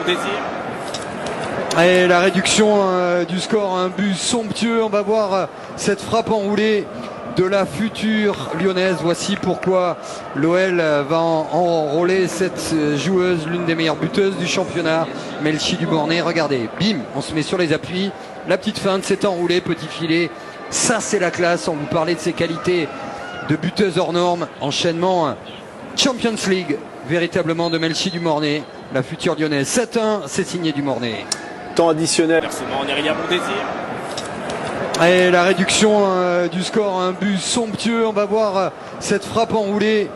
désir. Et la réduction du score, un but somptueux. On va voir cette frappe enroulée de la future lyonnaise. Voici pourquoi l'OL va enrôler cette joueuse, l'une des meilleures buteuses du championnat, Melchi Dubornet. Regardez, bim, on se met sur les appuis. La petite feinte, c'est enroulé, petit filet. Ça, c'est la classe. On vous parlait de ses qualités de buteuse hors norme. Enchaînement Champions League, véritablement, de Melchi Dubornet, la future lyonnaise. 7-1, c'est signé Dubornet. Temps additionnel. Versement en Irélia Mondésir. Et la réduction du score, un but somptueux. On va voir cette frappe enroulée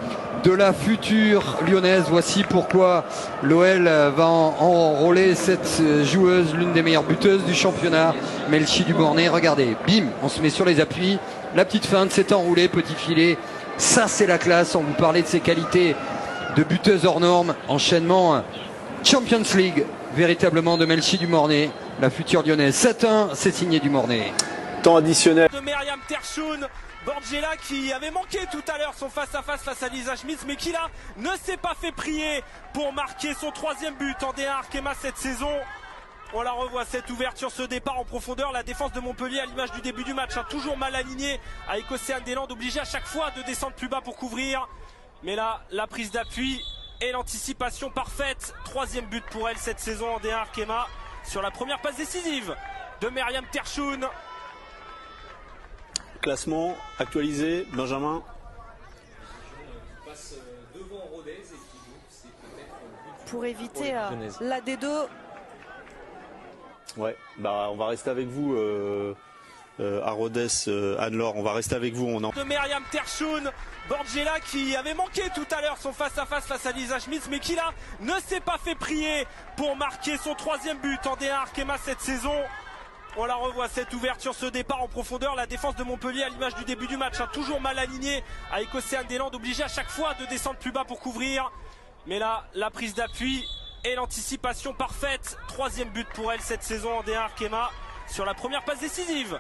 de la future lyonnaise. Voici pourquoi l'OL va enrôler cette joueuse, l'une des meilleures buteuses du championnat, Melchi Dubornet. Regardez, bim, on se met sur les appuis. La petite feinte, c'est enroulé, petit filet. Ça, c'est la classe. On vous parlait de ses qualités de buteuse hors norme. Enchaînement Champions League, véritablement, de Melchi Dubornet, la future lyonnaise. 7-1, c'est signé Dubornet. Temps additionnel. De Myriam Terchoun, Borgella qui avait manqué tout à l'heure son face-à-face face à Lisa Schmitz, mais qui là ne s'est pas fait prier pour marquer son 3e but en D1 Arkema cette saison. On la revoit, cette ouverture, ce départ en profondeur. La défense de Montpellier à l'image du début du match, toujours mal alignée, avec Océane Deslandes obligé à chaque fois de descendre plus bas pour couvrir. Mais là, la prise d'appui et l'anticipation parfaite. 3e but pour elle cette saison en D1 Arkema sur la première passe décisive de Myriam Terchoun. Classement actualisé, Benjamin. Pour éviter la D2. Ouais, bah on va rester avec vous à Rodez, Anne-Laure, on va rester avec vous. De Myriam Terchoun, Borgella qui avait manqué tout à l'heure son face-à-face face à Lisa Schmitz, mais qui là ne s'est pas fait prier pour marquer son 3e but en D1 Arkema cette saison. On la revoit, cette ouverture, ce départ en profondeur. La défense de Montpellier à l'image du début du match, toujours mal alignée, avec Océane Deslandes obligé à chaque fois de descendre plus bas pour couvrir. Mais là, la prise d'appui et l'anticipation parfaite. 3e but pour elle cette saison en D1 Arkema sur la première passe décisive